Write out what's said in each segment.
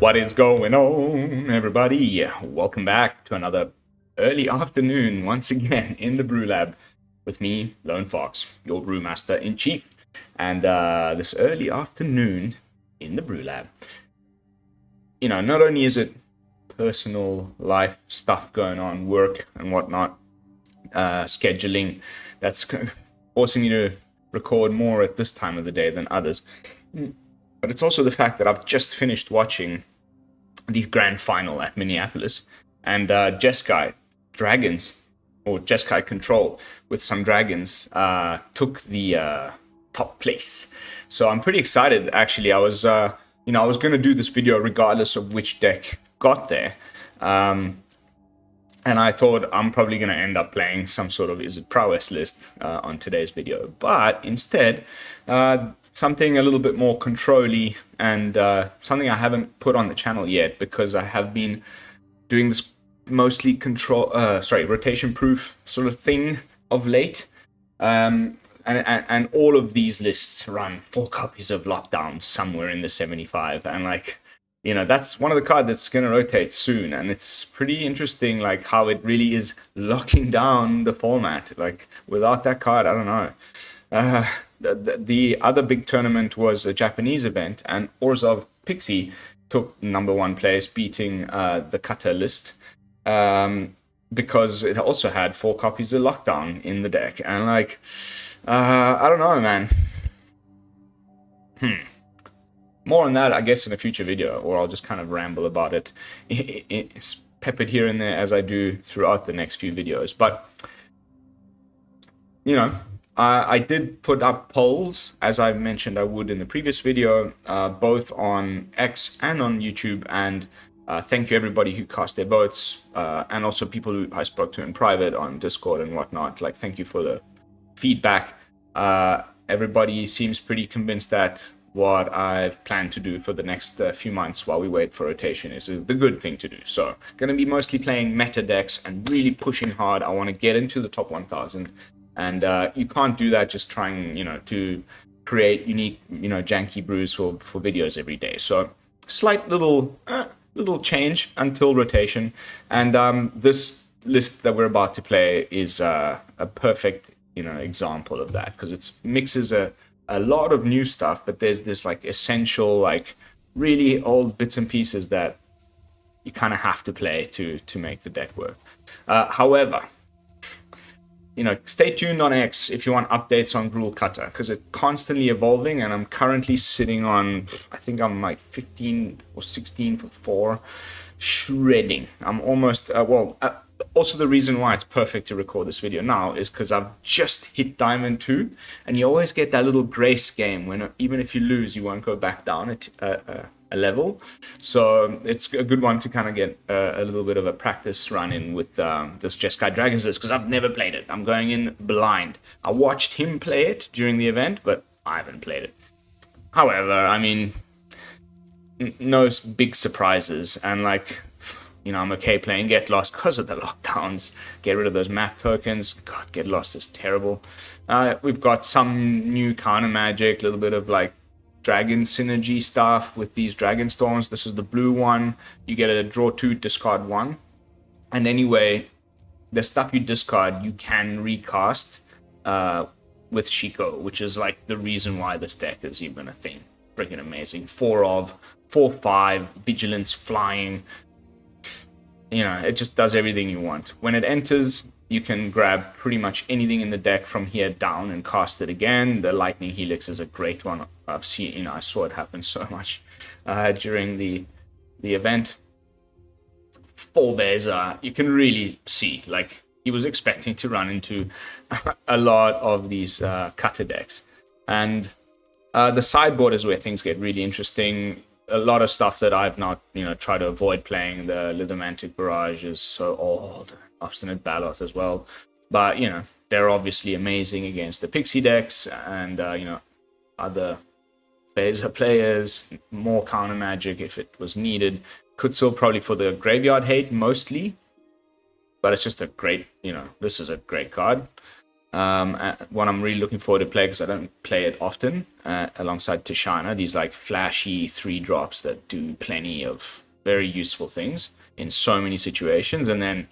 What is going on, everybody? Welcome back to another early afternoon once again in the BrewLab with me, Lone Fox, your brewmaster in chief. And this early afternoon in the BrewLab, not only is it personal life stuff going on, work and whatnot, scheduling that's forcing me to record more at this time of the day than others. But it's also the fact that I've just finished watching the grand final at Minneapolis, and Jeskai Dragons, or Jeskai Control with some dragons, took the top place. So I'm pretty excited, actually. I was going to do this video regardless of which deck got there. And I thought I'm probably going to end up playing some sort of Is It Prowess list on today's video. But instead, something a little bit more control-y and something I haven't put on the channel yet because I have been doing this mostly rotation-proof sort of thing of late. And all of these lists run 4 copies of Lockdown somewhere in the 75. And that's one of the cards that's going to rotate soon, and it's pretty interesting, how it really is locking down the format. Without that card, I don't know. The other big tournament was a Japanese event, and Orzhov Pixie took #1 place, beating the Cutter list, because it also had 4 copies of Lockdown in the deck. And I don't know, man. More on that, I guess, in a future video, or I'll just kind of ramble about it, peppered here and there as I do throughout the next few videos. But, I did put up polls, as I mentioned I would in the previous video, both on X and on YouTube, and thank you everybody who cast their votes, and also people who I spoke to in private on Discord and whatnot. Thank you for the feedback. Everybody seems pretty convinced that what I've planned to do for the next few months while we wait for rotation is the good thing to do. So, going to be mostly playing meta decks and really pushing hard. I want to get into the top 1,000, and you can't do that just trying, to create unique, janky brews for videos every day. So, slight little change until rotation, and this list that we're about to play is a perfect, example of that, because it mixes a lot of new stuff, but there's this essential, really old bits and pieces that you kind of have to play to make the deck work. However, stay tuned on X if you want updates on Gruul Cutter, because it's constantly evolving, and I'm currently sitting on, I think I'm 15 or 16 for 4, shredding. I'm almost, also the reason why it's perfect to record this video now is because I've just hit Diamond 2, and you always get that little grace game when even if you lose, you won't go back down a level. So it's a good one to kind of get a little bit of a practice run in with this Jeskai Dragons list, because I've never played it. I'm going in blind. I watched him play it during the event, but I haven't played it. However, I mean, no big surprises, and I'm okay playing Get Lost because of the lockdowns. Get rid of those map tokens. God, Get Lost is terrible. We've got some new counter magic, a little bit of dragon synergy stuff with these dragon storms. This is the blue one. You get a draw 2, discard 1. And anyway, the stuff you discard, you can recast with Shiko, which is the reason why this deck is even a thing. Freaking amazing. 4/5, vigilance, flying. It just does everything you want. When it enters, you can grab pretty much anything in the deck from here down and cast it again. The Lightning Helix is a great one. I've seen, I saw it happen so much during the event. Four-Bears, you can really see, he was expecting to run into a lot of these cutter decks. And the sideboard is where things get really interesting. A lot of stuff that I've not, tried to avoid playing. The Lithomantic Barrage is so old. Obstinate Baloth as well. But, they're obviously amazing against the Pixie decks and, other Beza players. More counter magic if it was needed. Could still probably for the graveyard hate mostly. But it's just a great, this is a great card. What I'm really looking forward to play, because I don't play it often, alongside Tishana, these like flashy 3-drops that do plenty of very useful things in so many situations. And then,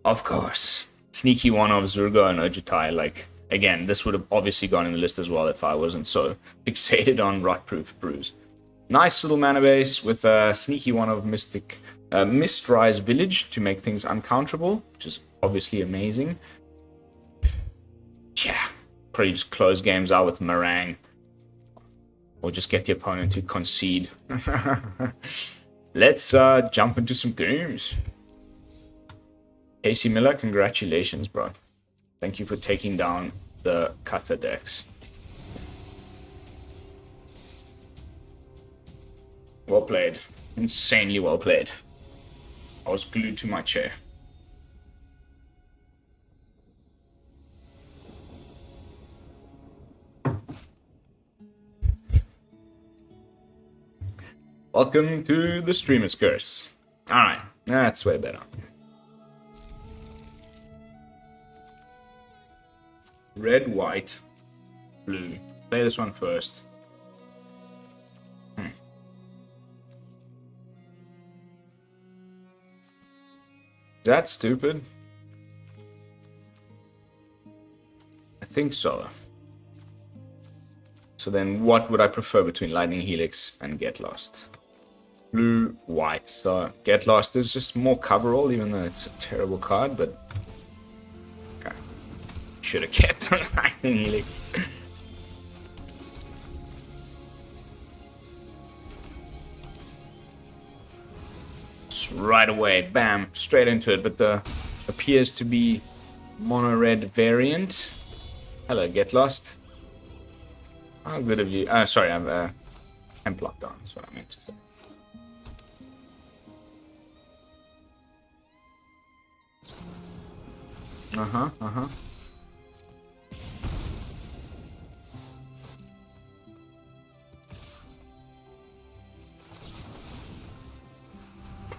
of course, sneaky one of Zurgo and Ojutai. Like, again, this would have obviously gone in the list as well if I wasn't so fixated on rot-proof brews. Nice little mana base with a sneaky one of Mistrise Village to make things uncounterable, which is obviously amazing. Yeah, probably just close games out with Meringue. Or just get the opponent to concede. Let's jump into some games. Casey Miller, congratulations, bro. Thank you for taking down the Kata decks. Well played. Insanely well played. I was glued to my chair. Welcome to the Streamer's Curse. Alright, that's way better. Red, white, blue. Play this one first. Is that stupid? I think so. So then what would I prefer between Lightning Helix and Get Lost? Blue, white. So Get Lost is just more coverall, even though it's a terrible card, but okay. Should have kept Lightning Helix. Just right away, bam, straight into it. But the appears to be mono red variant. Hello, Get Lost. How good of you? Sorry, I'm blocked on. That's what I meant to say.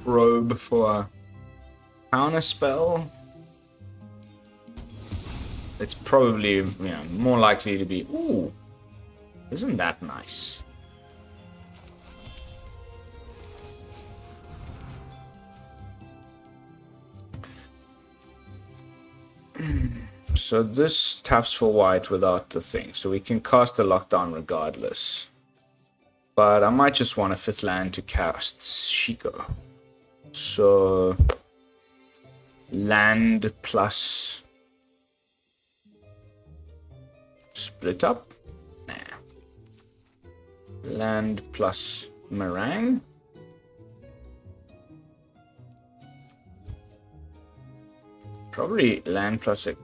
Probe for a counter spell. It's probably, more likely to be. Ooh, isn't that nice? So this taps for white without the thing, so we can cast a lockdown regardless. But I might just want a 5th land to cast Shiko. So land plus split up? Nah. Land plus Meringue? Probably land plus it.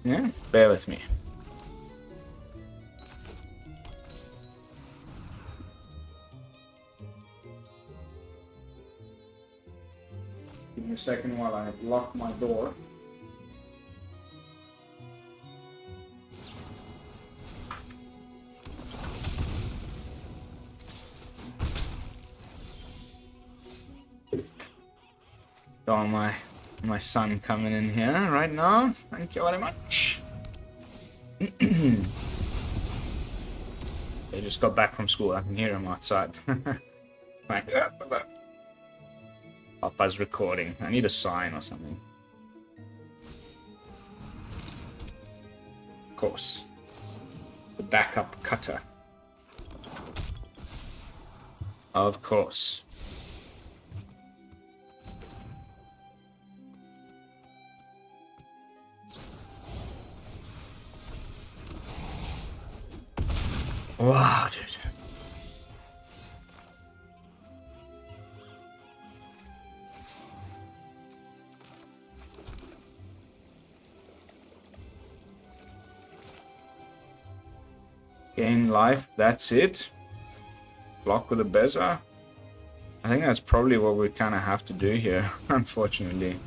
Yeah, bear with me. Give me a second while I lock my door. Got my son coming in here right now. Thank you very much. They just got back from school. I can hear him outside. Like, Papa's recording. I need a sign or something. Of course. The backup cutter. Of course. Wow, dude. Gain life, that's it. Block with a Beza. I think that's probably what we kind of have to do here, unfortunately.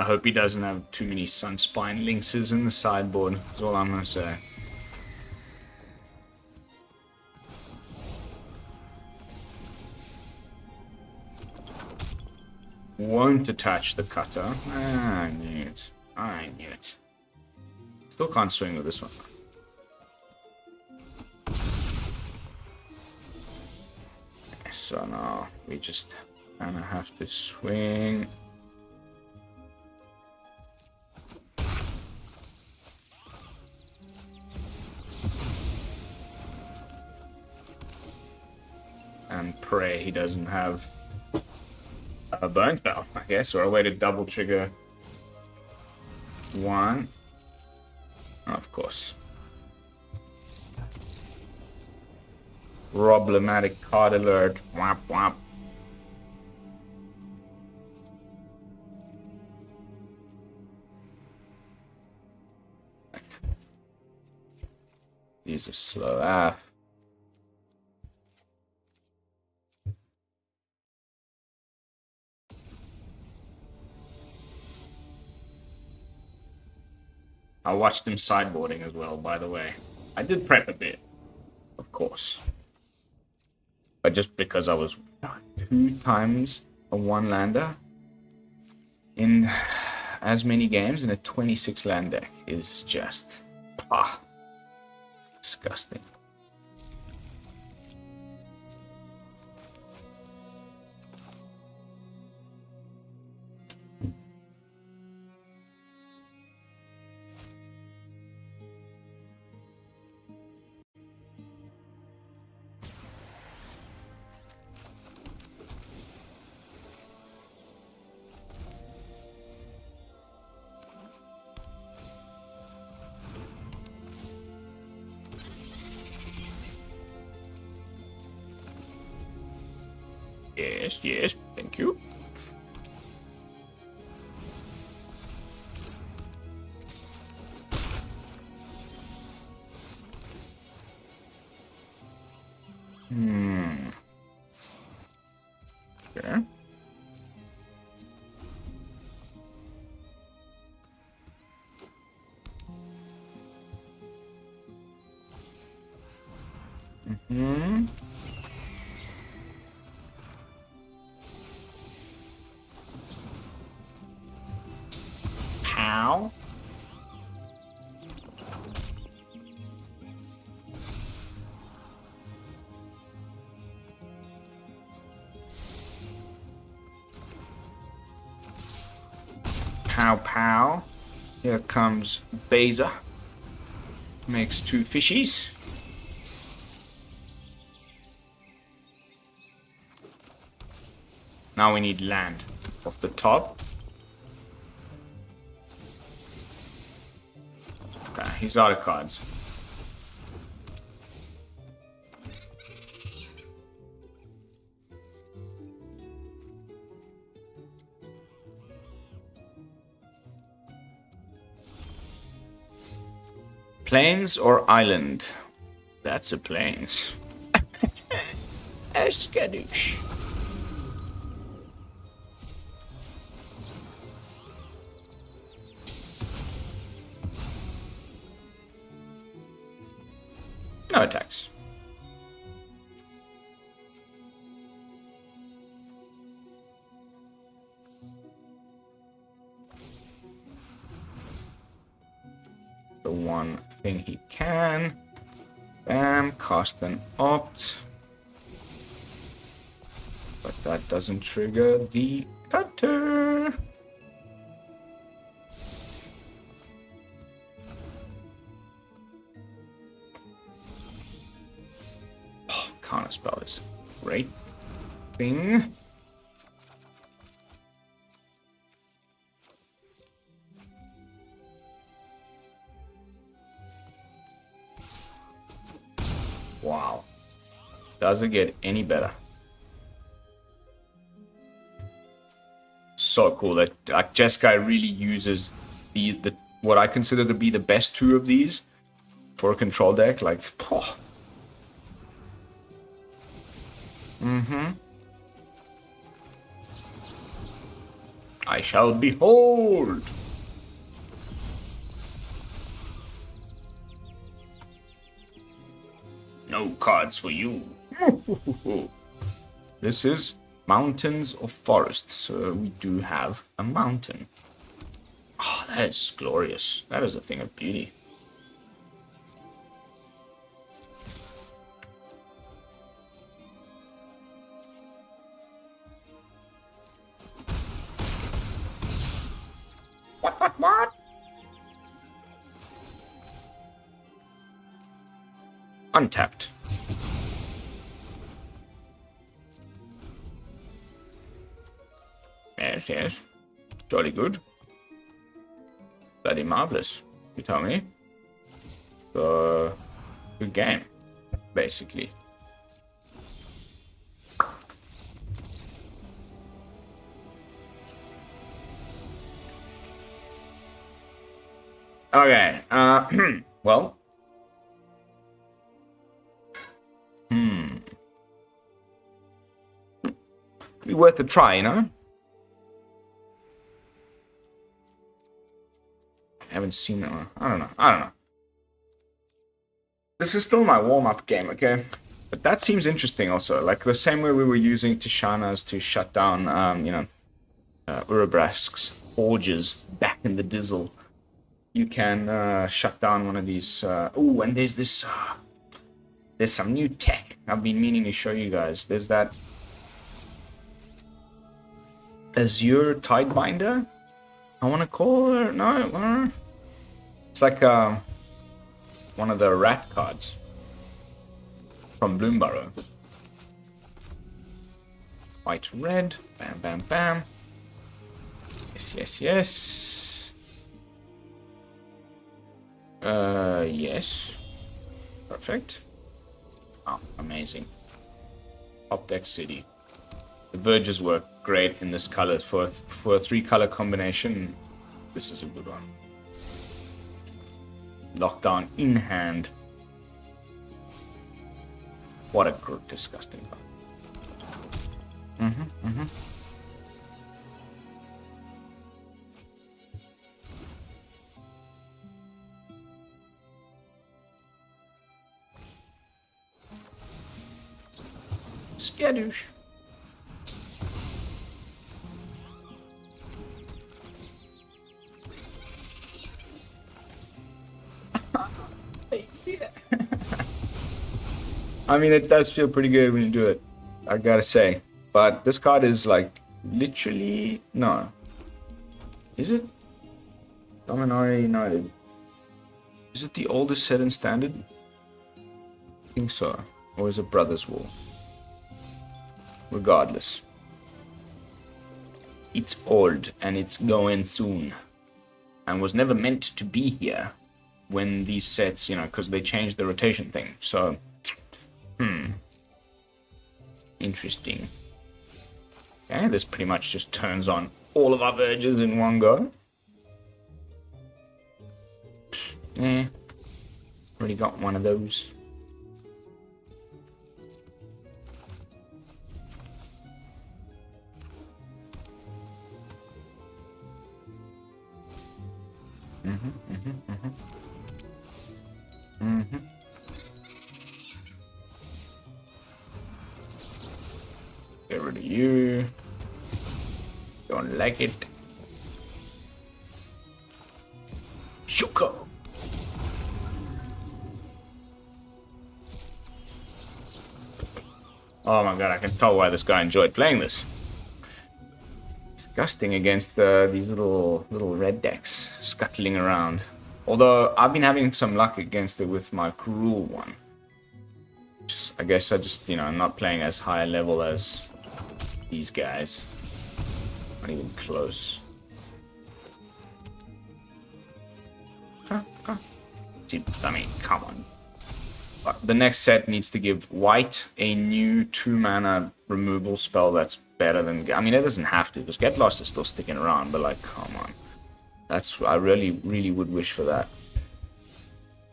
I hope he doesn't have too many Sunspine Lynxes in the sideboard. That's all I'm gonna say. Won't attach the cutter. Ah, I knew it. I knew it. Still can't swing with this one. So now we just kind of have to swing. And pray he doesn't have a burn spell, I guess, or a way to double trigger one. Of course. Problematic card alert. Whap whap. These are slow AF. I watched him sideboarding as well, by the way. I did prep a bit, of course. But just because I was 2 times a 1-lander in as many games in a 26 land deck is just disgusting. Yes, yes, thank you. Okay. How? Pow pow. Here comes Beza. Makes 2 fishies. Now we need land off the top. Okay, he's out of cards. Plains or island? That's a plains. Skadoosh. No attacks. The one thing he can. Bam, cast an opt. But that doesn't trigger the cutter. Counterspell is great thing. Wow. Doesn't get any better. So cool that like Jeskai really uses the what I consider to be the best 2 of these for a control deck. Like, I shall behold. No cards for you. This is mountains or forest, so we do have a mountain. Oh, that is glorious. That is a thing of beauty. What? Untapped. Yes. Jolly good. Bloody marvelous, you tell me. So, good game, basically. Okay, well. Be worth a try, you know? I haven't seen that one. I don't know. This is still my warm-up game, okay? But that seems interesting also. Like the same way we were using Tishana's to shut down, Urabrask's forges back in the Dizzle. You can shut down one of these. Oh, and there's this. There's some new tech I've been meaning to show you guys. There's that Azure Tidebinder. I want to call her. No, it's like one of the rat cards from Bloomburrow. White, red. Bam, bam, bam. Yes. Yes. Perfect. Oh, amazing. Top deck city. The verges work great in this color for a 3-color combination. This is a good one. Lockdown in hand. What a disgusting card. Skadoosh. I mean, it does feel pretty good when you do it, I gotta say. But this card is like literally no. Is it? Dominaria United. Is it the oldest set in Standard? I think so. Or is it Brothers War? Regardless. It's old and it's going soon. And was never meant to be here when these sets, you know, because they changed the rotation thing. So, interesting. Okay, this pretty much just turns on all of our verges in one go. Already got one of those. Get rid of you. Don't like it. Shuka. Oh my god, I can tell why this guy enjoyed playing this. Disgusting against these little red decks scuttling around. Although I've been having some luck against it with my cruel one. I guess I just, you know, I'm not playing as high a level as these guys. Not even close. I mean, come on. But the next set needs to give white a new 2-mana removal spell that's better than... I mean, it doesn't have to, because Get Lost is still sticking around, but like, come on. That's... I really would wish for that.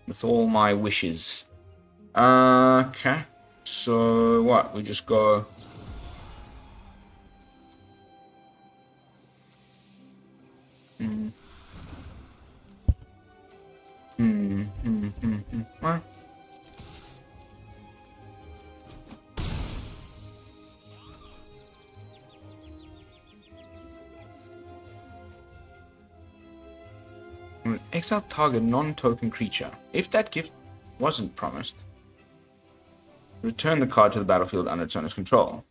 With all my wishes. Okay. So, what? We just go... Well, exile target non-token creature. If that gift wasn't promised, return the card to the battlefield under its owner's control.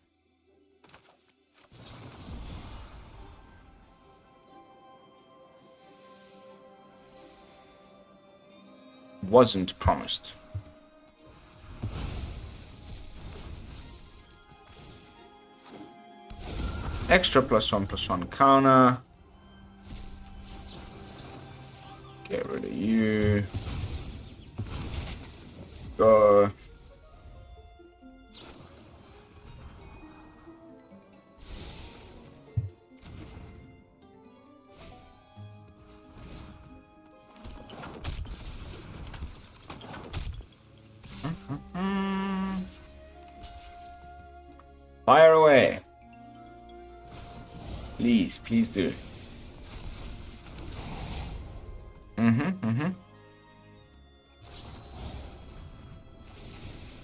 Wasn't promised. Extra +1/+1 counter. Get rid of you. Go. Fire away. Please, please do.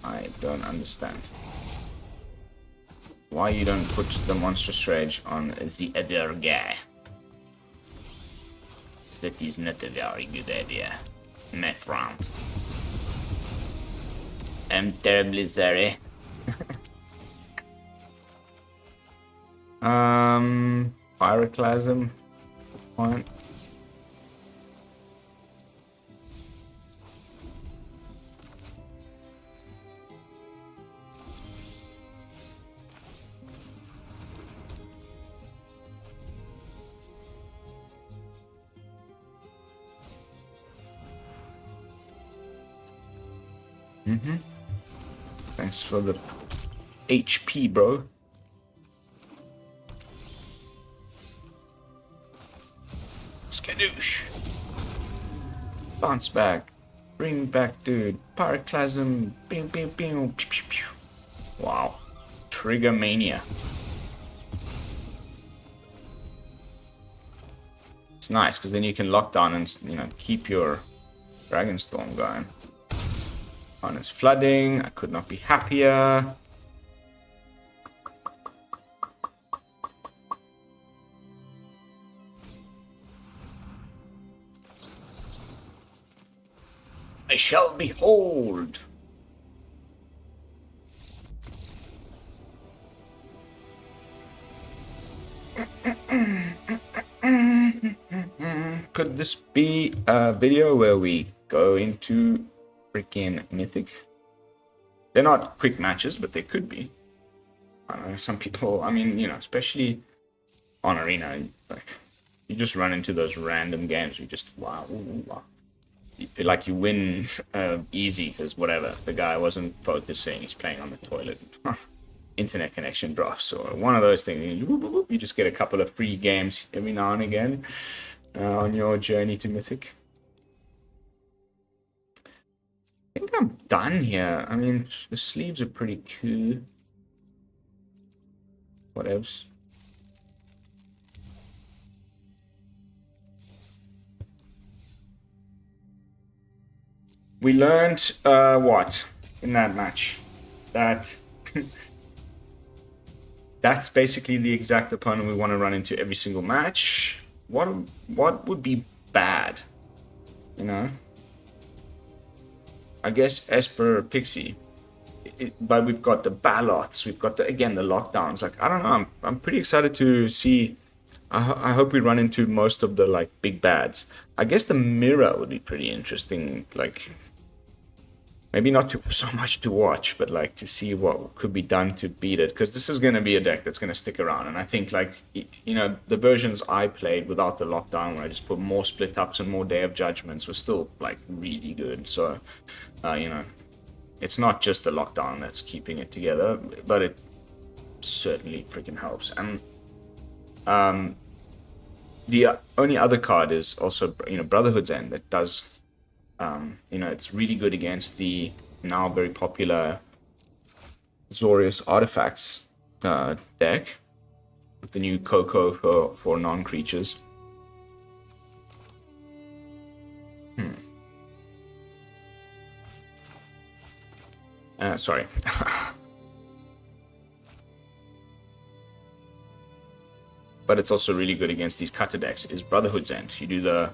I don't understand why you don't put the monstrous rage on the other guy. That is not a very good idea, my friend. I'm terribly sorry. Pyroclasm. Fine. Thanks for the HP, bro. Skadoosh. Bounce back. Bring back, dude. Pyroclasm. Bing, bing, bing. Pew, pew, pew. Wow. Trigger mania. It's nice because then you can lock down and, you know, keep your Dragonstorm going. On is flooding. I could not be happier. I shall behold. Could this be a video where we go into freaking Mythic? They're not quick matches, but they could be. I don't know, some people, I mean, you know, especially on Arena, like, you just run into those random games. You just, wow. Like, you win easy because whatever, the guy wasn't focusing, he's playing on the toilet. Internet connection drops, or one of those things. You just get a couple of free games every now and again on your journey to Mythic. I think I'm done here. I mean, the sleeves are pretty cool. What else? We learned what in that match? That that's basically the exact opponent we want to run into every single match. What would be bad? You know? I guess Esper or Pixie. But we've got the Ballots, we've got the lockdowns. Like, I don't know, I'm pretty excited to see. I hope we run into most of the like big bads. I guess the mirror would be pretty interesting, like maybe not so much to watch, but like to see what could be done to beat it, because this is going to be a deck that's going to stick around. And I think, like, you know, the versions I played without the lockdown, where I just put more split ups and more Day of Judgments, was still like really good. So you know, it's not just the lockdown that's keeping it together, but it certainly freaking helps. And the only other card is also, you know, Brotherhood's End, that does, you know, it's really good against the now very popular Zorius Artifacts deck with the new Coco for non-creatures. Sorry. But it's also really good against these cutter decks, is Brotherhood's End. You do the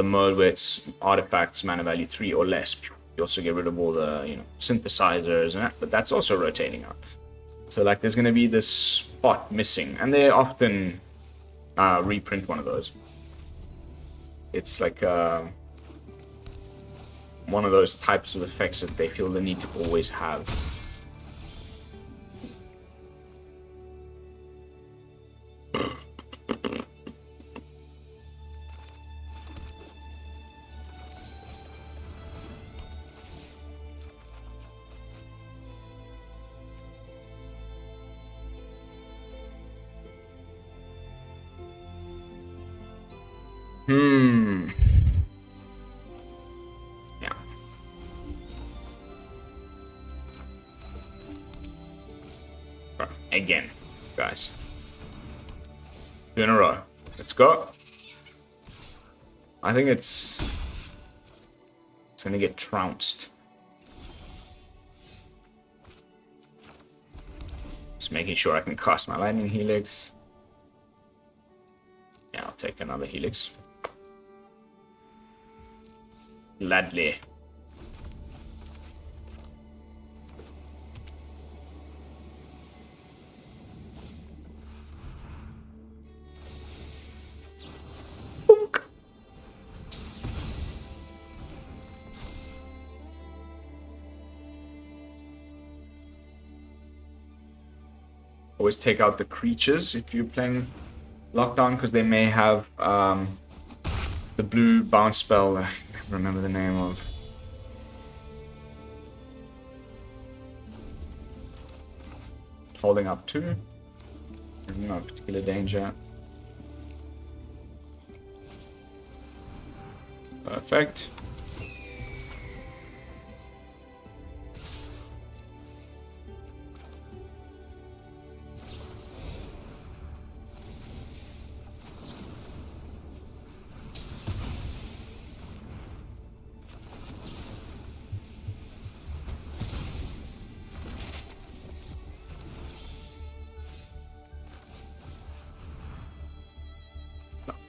mode where it's artifacts, mana value 3 or less. You also get rid of all the, synthesizers, and that, but that's also rotating up. So, like, there's going to be this spot missing, and they often reprint one of those. It's like one of those types of effects that they feel the need to always have. Yeah. Again, guys. 2 in a row. Let's go. I think it's gonna get trounced. Just making sure I can cast my lightning helix. Yeah, I'll take another helix. Gladly. Always take out the creatures if you're playing Lockdown, because they may have the blue bounce spell. I can't remember the name of. Holding up 2. No particular danger. Perfect.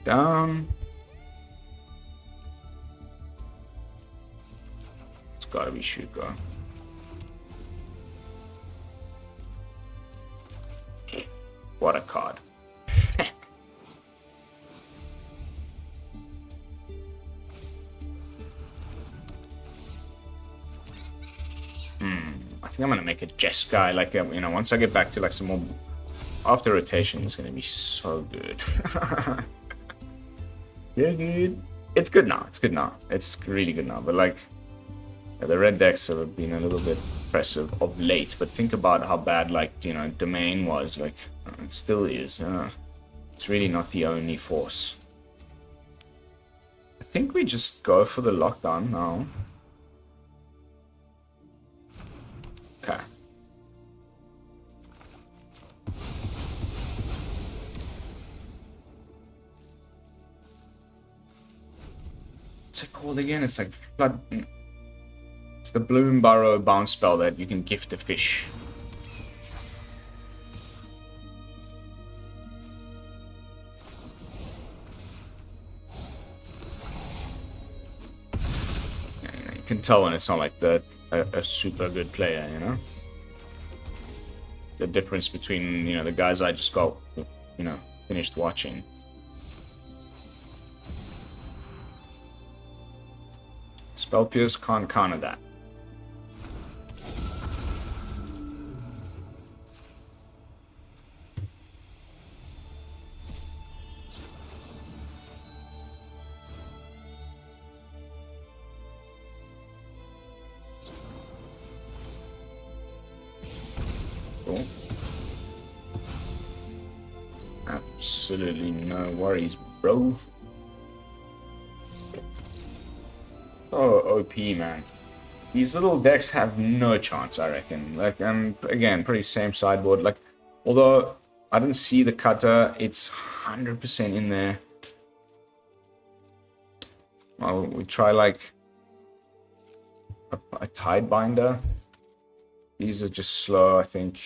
Down. It's gotta be Shuko. What a card. I think I'm gonna make a Jeskai, like, once I get back to like some more after rotation, it's gonna be so good. Yeah, dude. It's good now. It's good now. It's really good now. But like, the red decks have been a little bit impressive of late. But think about how bad, like, Domain was. Like, it still is. It's really not the only force. I think we just go for the lockdown now. Okay. What's it called again? It's like flood. It's the Bloom Burrow bounce spell that you can gift a fish. Yeah, you can tell when it's not like a super good player, The difference between, the guys I just got, finished watching. Spell Pierce can't counter that. Cool. Absolutely no worries, bro. Oh, OP, man. These little decks have no chance, I reckon. Like, and again, pretty same sideboard. Like, although I didn't see the cutter, it's 100% in there. Well, we try, like, a Tidebinder. These are just slow, I think.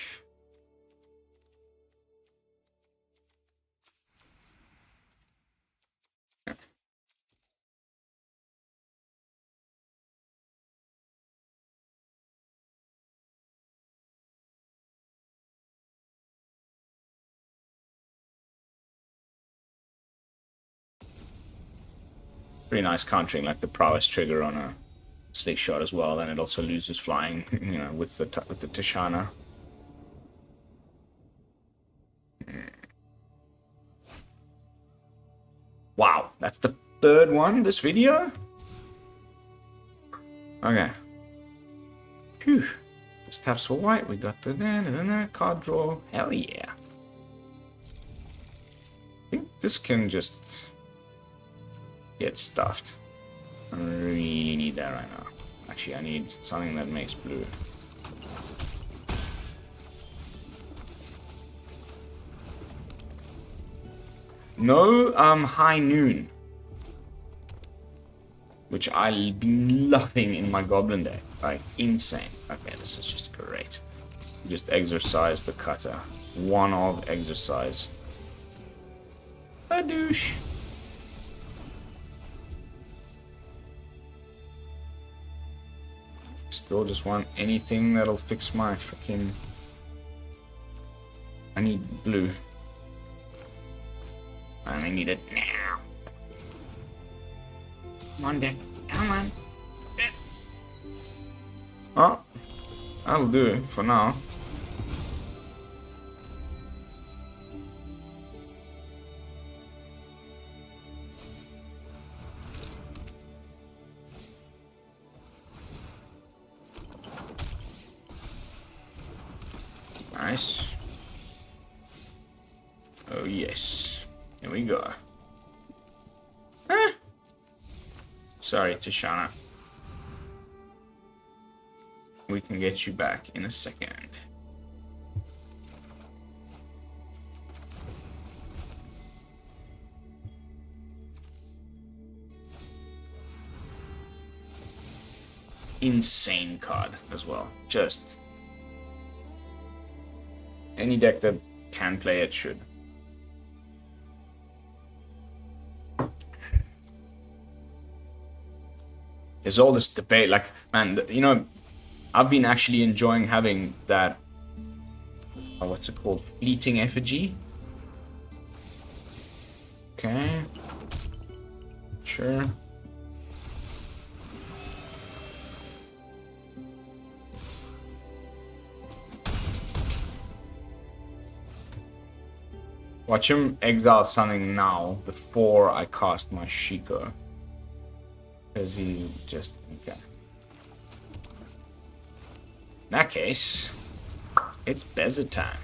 Pretty nice countering, like the prowess trigger on a slick shot as well, and it also loses flying, you know, with the Tishana. Wow, that's the third one this video? Okay. Phew. Just taps for white, we got the card draw. Hell yeah. I think this can just get stuffed. I really need that right now. Actually, I need something that makes blue. No, High Noon. Which I've been loving in my Goblin deck. Like, insane. Okay, this is just great. Just exercise the cutter. One of exercise. A douche. Still just want anything that'll fix my freaking... I need blue. I need it now. Come on, deck. Come on. Oh, that'll do it for now. Nice. Oh yes. Here we go. Ah. Sorry, Tishana. We can get you back in a second. Insane card as well. Just any deck that can play it should. There's all this debate, like, man, you know, I've been actually enjoying having that, what's it called, fleeting effigy. Okay. Sure. Watch him exile something now before I cast my Shiko. Because he just... okay. In that case, it's Bezza time.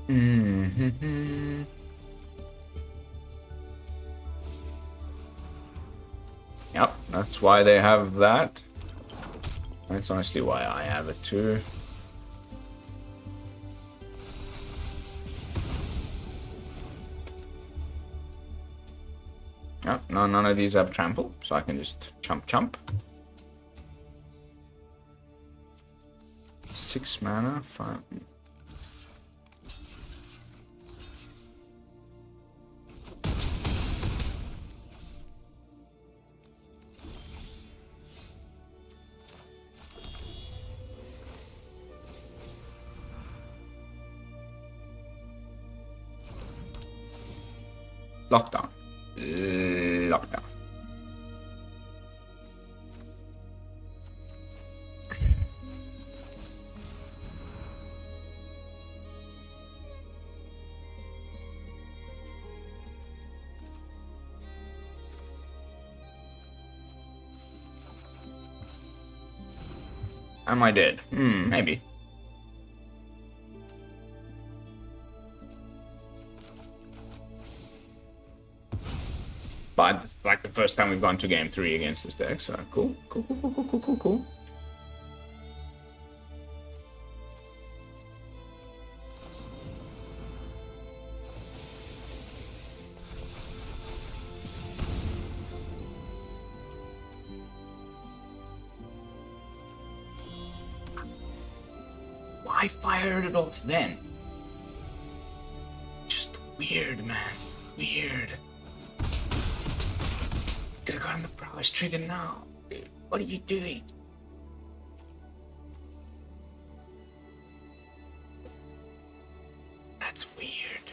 Mm-hmm. Yep, that's why they have that. That's honestly why I have it too. Yep, no, none of these have trample, so I can just chump. 6 mana, 5. Lockdown. Lockdown. Am I dead? Maybe. But it's like the first time we've gone to game 3 against this deck, so cool. Cool. Why fired it off then? Just weird, man. Weird. Could have gotten the prowess trigger now. Dude, what are you doing? That's weird.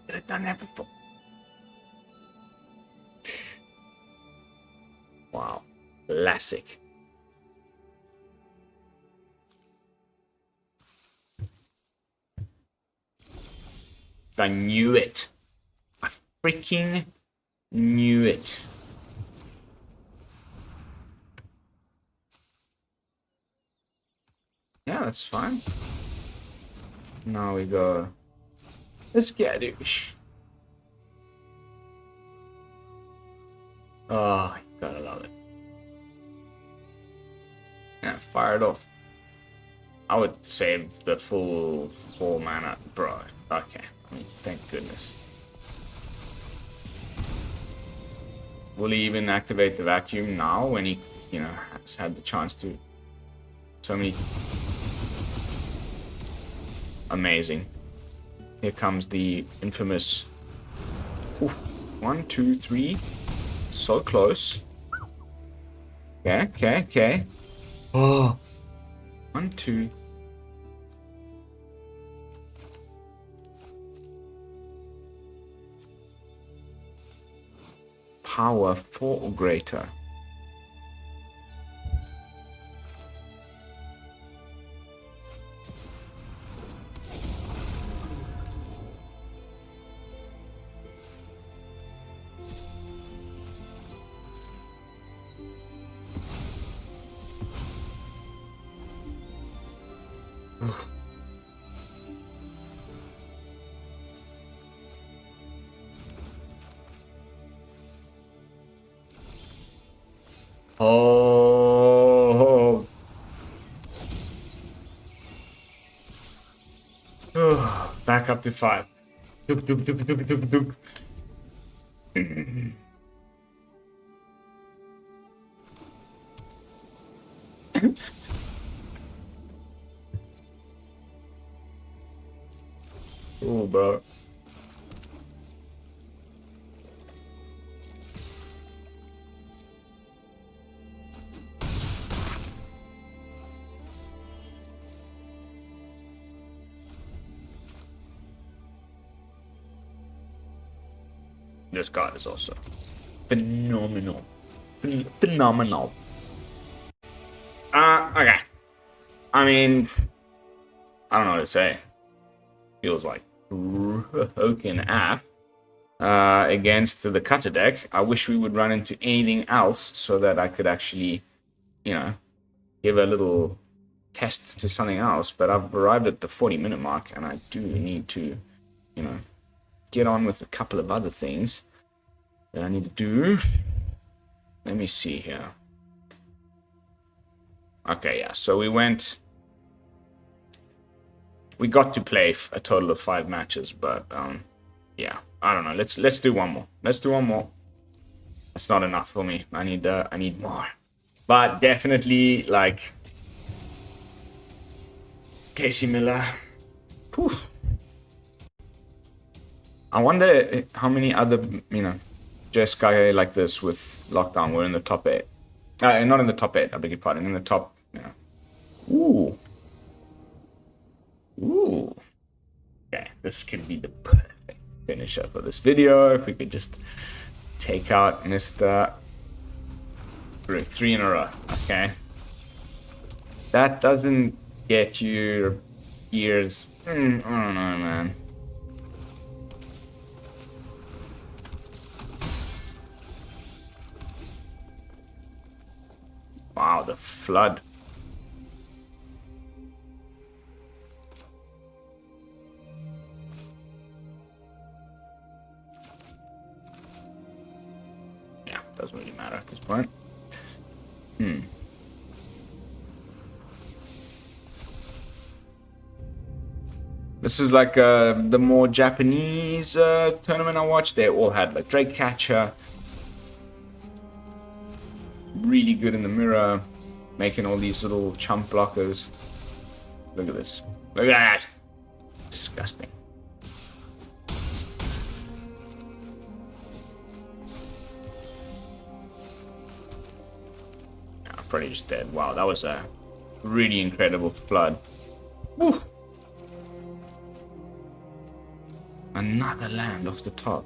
Could have done that before. Wow. Classic. I knew it. I freaking knew it. Yeah, that's fine. Now we go. Let's get it. Oh, you gotta love it. Yeah, fire it off. I would save the full 4 mana, bro. Okay. Thank goodness. Will he even activate the vacuum now when he, has had the chance to? So many. Amazing. Here comes the infamous. Oof. 1, 2, 3. So close. Okay. Oh. 1, 2. Power 4 or greater. Oh. Back up to 5. Duk. Oh, bro. This card is also phenomenal. Phenomenal. Okay. I mean, I don't know what to say. Feels like broken af against the cutter deck. I wish we would run into anything else so that I could actually, give a little test to something else. But I've arrived at the 40-minute mark, and I do need to, get on with a couple of other things that I need to do. Let me see here. Okay, yeah. So we got to play a total of 5 matches, but yeah, I don't know. Let's do one more. Let's do one more. That's not enough for me. I need more. But definitely, like, Casey Miller. Whew. I wonder how many other, Jeskai like this with Lockdown were in the top 8. Not in the top 8, I beg your pardon. In the top, Ooh. Okay, this could be the perfect finisher for this video. If we could just take out Mr. 3 in a row. Okay. That doesn't get you ears. I don't know, man. the flood. Yeah, doesn't really matter at this point. This is like the more Japanese tournament I watched. They all had like Drake Catcher. Really good in the mirror. Making all these little chump blockers. Look at this. Look at that. Disgusting. I'm probably just dead. Wow, that was a really incredible flood. Woo. Another land off the top.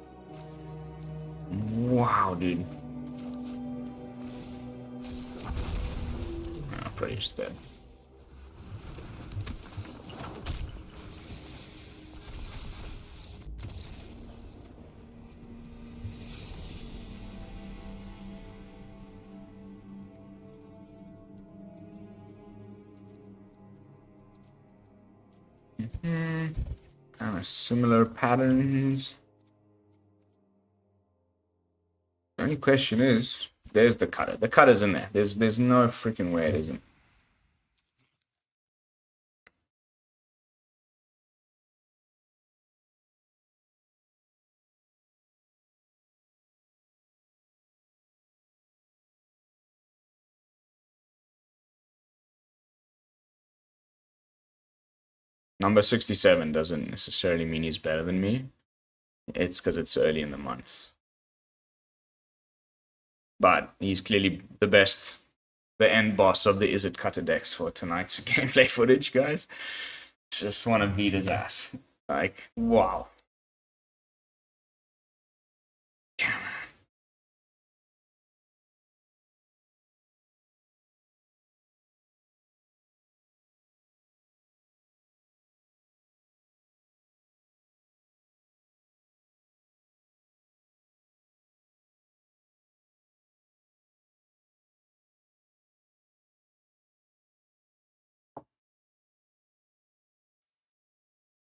Wow, dude. I'm pretty just dead. Kind of similar patterns. The only question is, there's the cutter. The cutter's in there. There's no freaking way it isn't. Number 67 doesn't necessarily mean he's better than me. It's because it's early in the month. But he's clearly the best, the end boss of the Is It Cutter decks for tonight's gameplay footage, guys. Just want to beat his ass. Like, wow.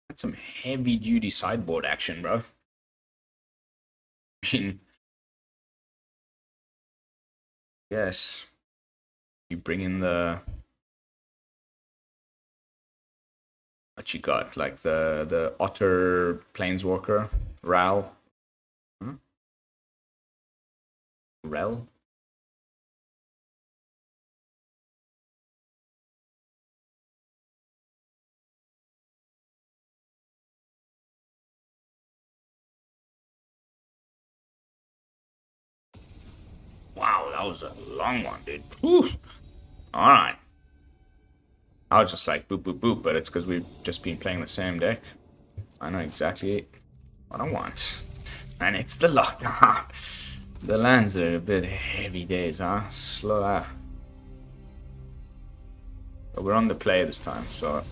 That's some heavy duty sideboard action, bro. I mean, yes. You bring in the, what you got, like the Otter Planeswalker, Ral. Huh? Rel? Wow, that was a long one, dude. Whew. All right. I was just like boop, boop, boop, but it's because we've just been playing the same deck. I know exactly what I want. And it's the lockdown. The lands are a bit heavy days, huh? Slow off. But we're on the play this time, so...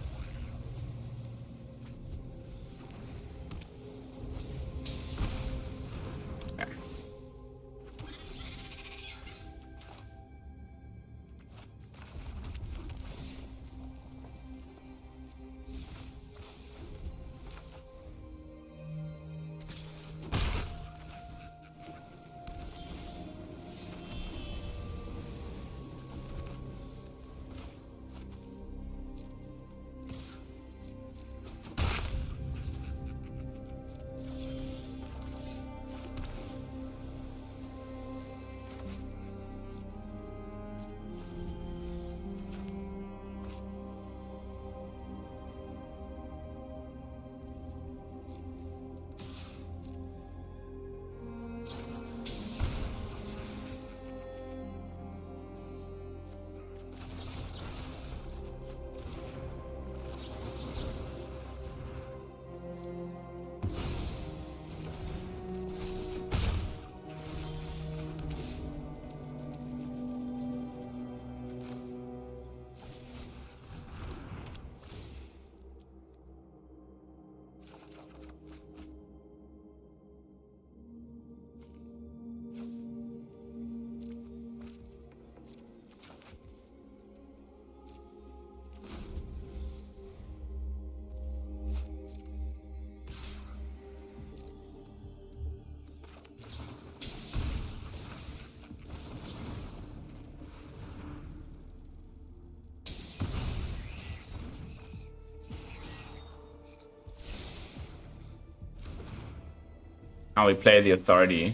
how we play the authority.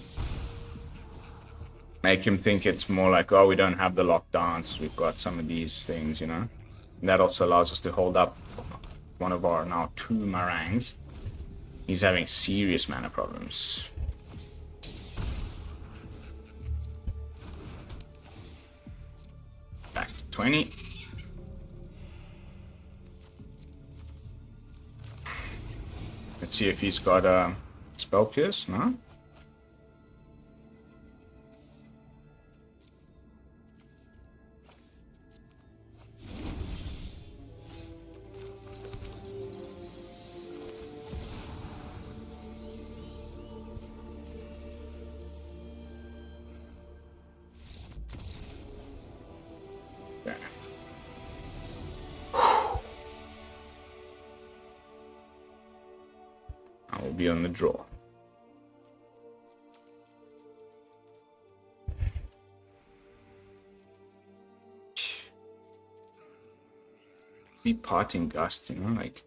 Make him think it's more like, oh, we don't have the lockdowns, we've got some of these things, you know. And that also allows us to hold up one of our now 2 Marangs. He's having serious mana problems. Back to 20. Let's see if he's got a spell pierce, no? I will be on the draw. Be parting gust, you know, like.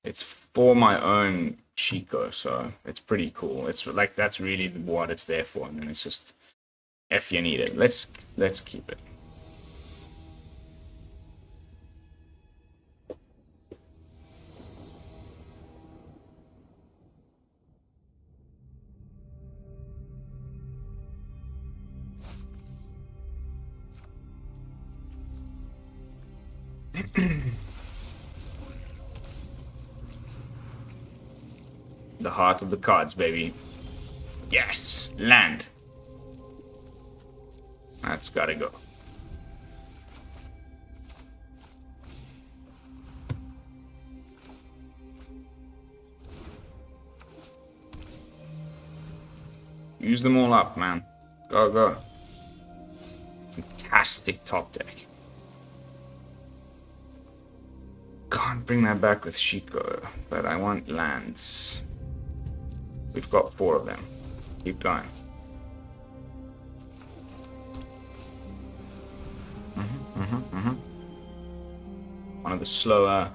It's for my own Chico, so it's pretty cool. It's like, that's really what it's there for, and then it's just, if you need it, let's keep it. The heart of the cards, baby. Yes, land. That's gotta go. Use them all up, man. Go, go. Fantastic top deck. Can't bring that back with Chico, but I want lands. We've got 4 of them. Keep going. One of the slower.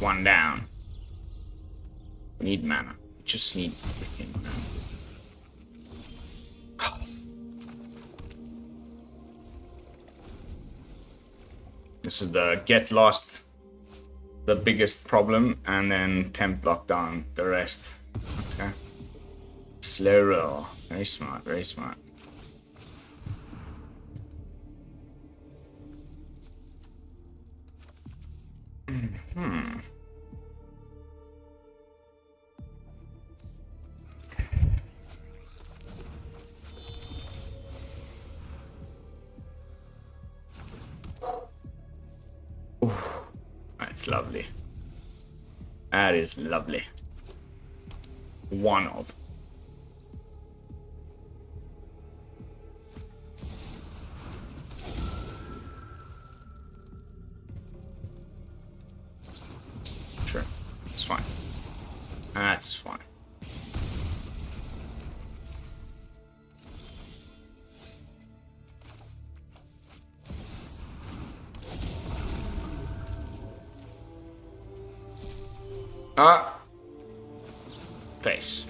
One down. We need mana. We just need freaking mana. This is the get lost, the biggest problem, and then temp lockdown the rest. Okay. Slow roll. Very smart, very smart. That's lovely. That is lovely. One of. Sure. It's fine. That's fine. Place.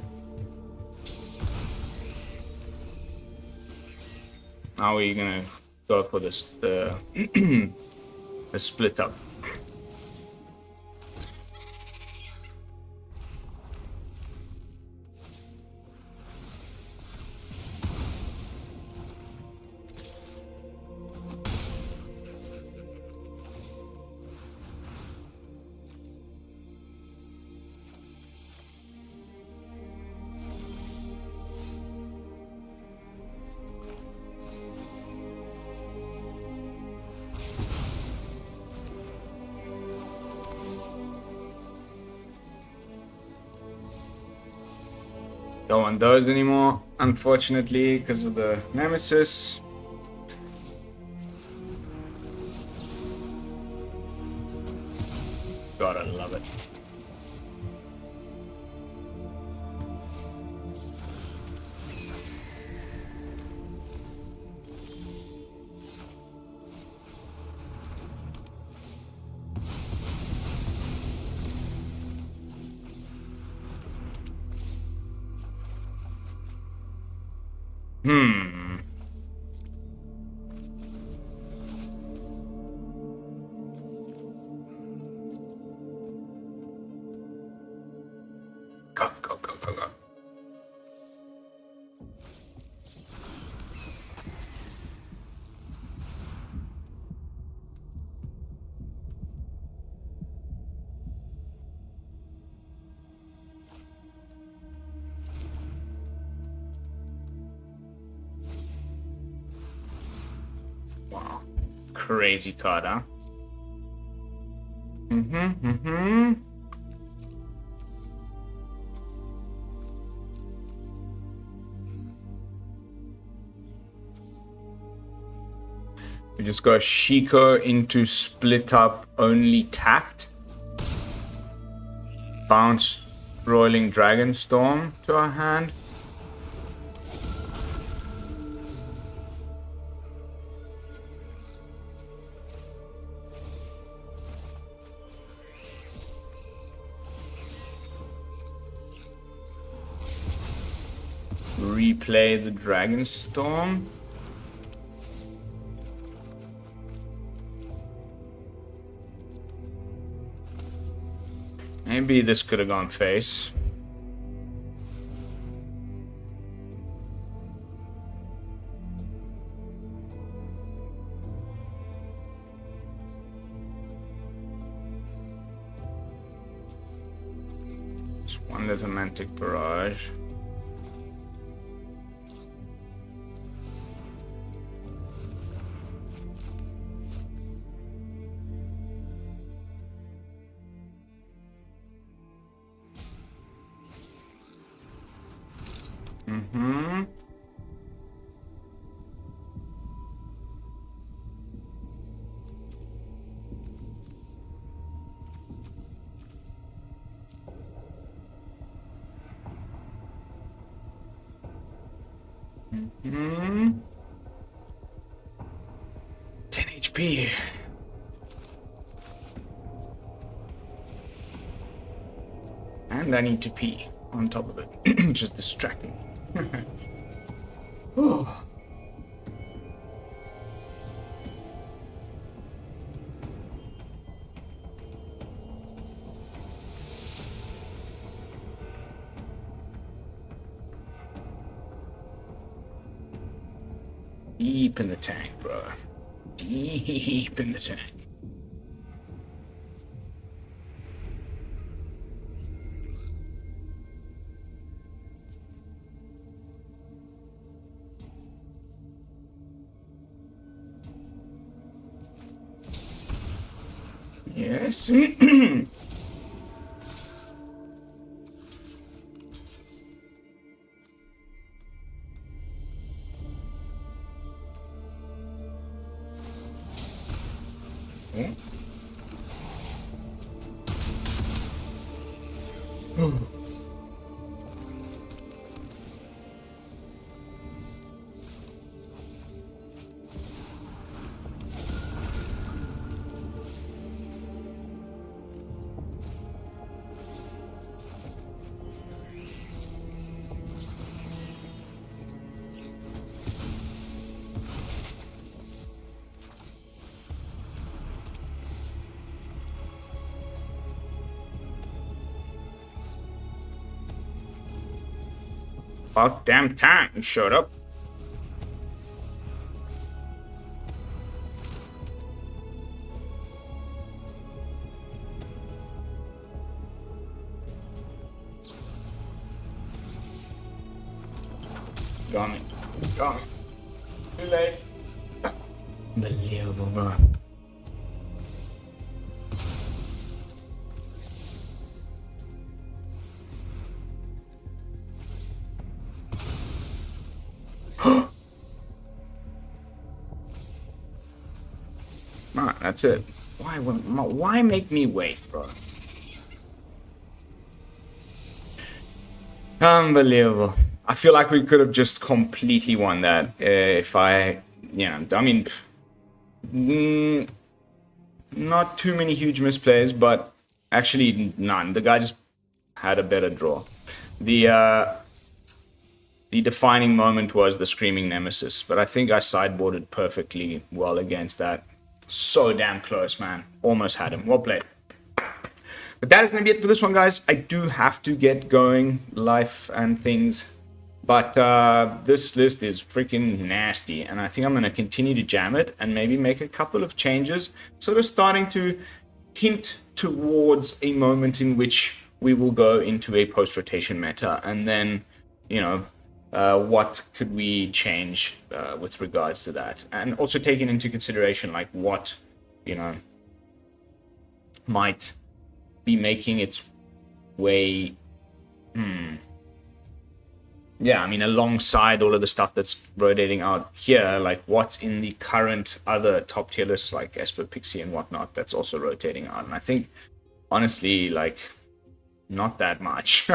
Now we're gonna go for this the split up. Don't want those anymore, unfortunately, because of the Nemesis. Gotta love it. Go, go, go, go, go. Wow. Crazy card, huh? We just got Shiko into split up only tapped. Bounce Roiling Dragonstorm to our hand. Replay the Dragonstorm. Maybe this could have gone face. It's one little Mantic Barrage. Mm-hmm. 10 HP. And I need to pee on top of it, which is distracting. Oh. Deep in the tank, bro. Deep in the tank. Yes. Okay. About damn time you showed up. Got me. Got me. Too late. Unbelievable, bro. That's it. Why make me wait, bro? Unbelievable. I feel like we could have just completely won that if I mean, not too many huge misplays, but actually none. The guy just had a better draw. The defining moment was the Screaming Nemesis, but I think I sideboarded perfectly well against that. So damn close, man. Almost had him. Well played. But that is going to be it for this one, guys. I do have to get going, life and things. But this list is freaking nasty, and I think I'm going to continue to jam it and maybe make a couple of changes, sort of starting to hint towards a moment in which we will go into a post-rotation meta, and then, what could we change with regards to that, and also taking into consideration like what might be making its way alongside all of the stuff that's rotating out here, like what's in the current other top tier lists like Esper, Pixie and whatnot that's also rotating out. And I think honestly, like, not that much.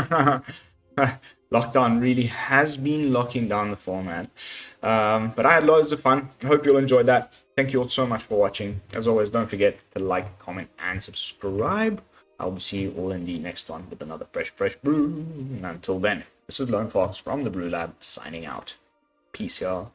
Lockdown really has been locking down the format. But I had loads of fun. I hope you'll enjoy that. Thank you all so much for watching. As always, don't forget to like, comment, and subscribe. I'll see you all in the next one with another fresh brew. And until then, this is Lone Fox from the BrewLab signing out. Peace, y'all.